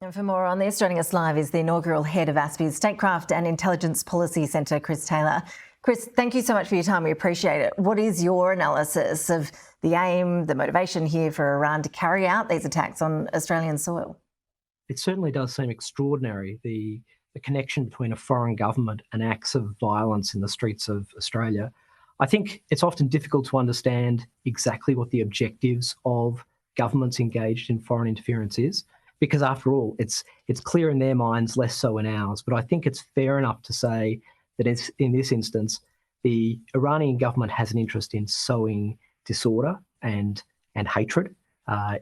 And for more on this, joining us live is the inaugural head of ASPI's Statecraft and Intelligence Policy Centre, Chris Taulor. Chris, thank you so much for your time. We appreciate it. What is your analysis of the aim, the motivation here for Iran to carry out these attacks on Australian soil? It certainly does seem extraordinary, the connection between a foreign government and acts of violence in the streets of Australia. I think it's often difficult to understand exactly what the objectives of governments engaged in foreign interference is, because after all, it's clear in their minds, less so in ours. But I think it's fair enough to say that in this instance, the Iranian government has an interest in sowing disorder and hatred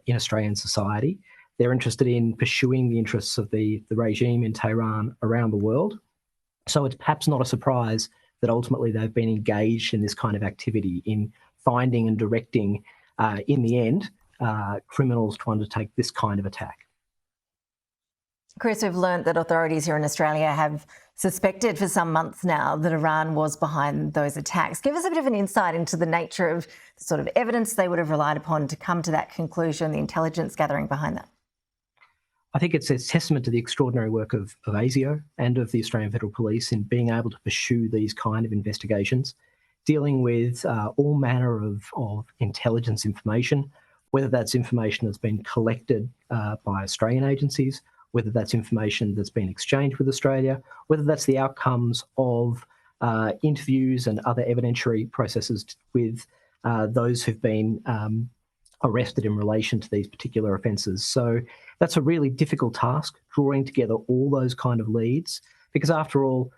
in Australian society. They're interested in pursuing the interests of the regime in Tehran around the world. So it's perhaps not a surprise that ultimately they've been engaged in this kind of activity, in finding and directing, in the end, criminals to undertake this kind of attack. Chris, we've learnt that authorities here in Australia have suspected for some months now that Iran was behind those attacks. Give us a bit of an insight into the nature of the sort of evidence they would have relied upon to come to that conclusion, the intelligence gathering behind that. I think it's a testament to the extraordinary work of ASIO and of the Australian Federal Police in being able to pursue these kind of investigations, dealing with all manner of intelligence information, whether that's information that's been collected by Australian agencies, whether that's information that's been exchanged with Australia, whether that's the outcomes of interviews and other evidentiary processes with those who've been arrested in relation to these particular offences. So that's a really difficult task, drawing together all those kind of leads, because after all,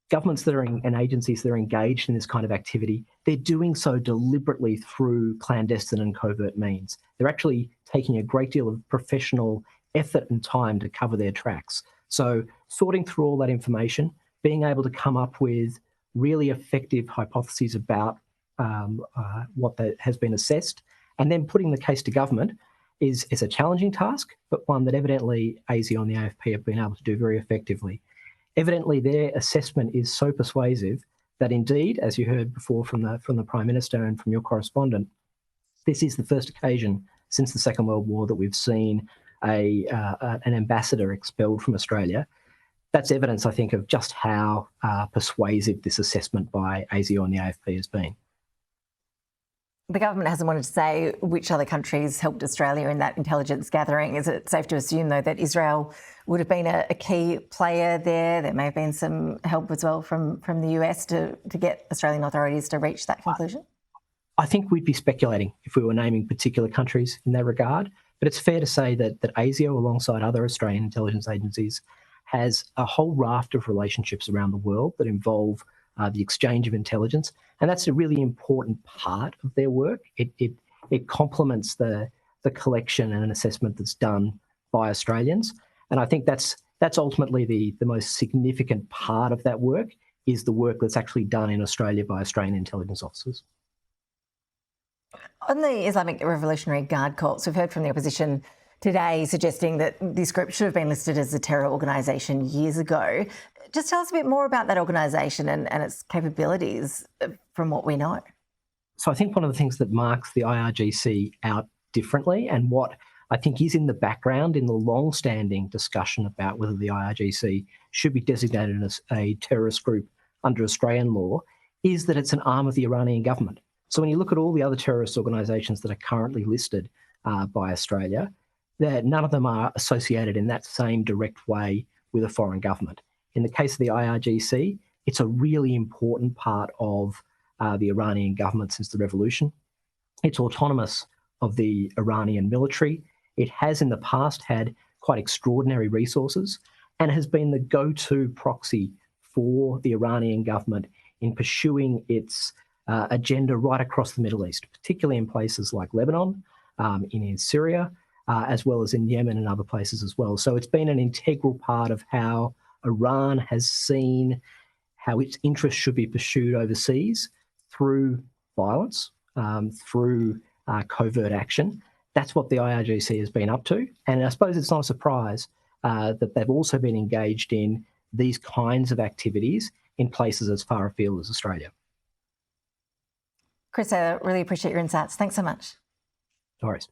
governments that are and agencies that are engaged in this kind of activity, they're doing so deliberately through clandestine and covert means. They're actually taking a great deal of professional effort and time to cover their tracks. So sorting through all that information, being able to come up with really effective hypotheses about what that has been assessed, and then putting the case to government is a challenging task, but one that evidently ASIO and the AFP have been able to do very effectively. Evidently, their assessment is so persuasive that indeed, as you heard before from the Prime Minister and from your correspondent, this is the first occasion since the Second World War that we've seen an ambassador expelled from Australia. That's evidence, I think, of just how persuasive this assessment by ASIO and the AFP has been. The government hasn't wanted to say which other countries helped Australia in that intelligence gathering. Is it safe to assume, though, that Israel would have been a key player there? There may have been some help as well from the US to get Australian authorities to reach that conclusion? I think we'd be speculating if we were naming particular countries in that regard. But it's fair to say that ASIO, alongside other Australian intelligence agencies, has a whole raft of relationships around the world that involve the exchange of intelligence. And that's a really important part of their work. It complements the collection and an assessment that's done by Australians. And I think that's ultimately the most significant part of that work, is the work that's actually done in Australia by Australian intelligence officers. On the Islamic Revolutionary Guard Corps, we've heard from the opposition today suggesting that this group should have been listed as a terror organisation years ago. Just tell us a bit more about that organisation and its capabilities from what we know. So I think one of the things that marks the IRGC out differently, and what I think is in the background in the long-standing discussion about whether the IRGC should be designated as a terrorist group under Australian law, is that it's an arm of the Iranian government. So when you look at all the other terrorist organisations that are currently listed by Australia, none of them are associated in that same direct way with a foreign government. In the case of the IRGC, it's a really important part of the Iranian government since the revolution. It's autonomous of the Iranian military. It has in the past had quite extraordinary resources and has been the go-to proxy for the Iranian government in pursuing its agenda right across the Middle East, particularly in places like Lebanon, in Syria, as well as in Yemen and other places as well. So it's been an integral part of how Iran has seen how its interests should be pursued overseas through violence, through covert action. That's what the IRGC has been up to. And I suppose it's not a surprise that they've also been engaged in these kinds of activities in places as far afield as Australia. Chris, I really appreciate your insights. Thanks so much. No worries.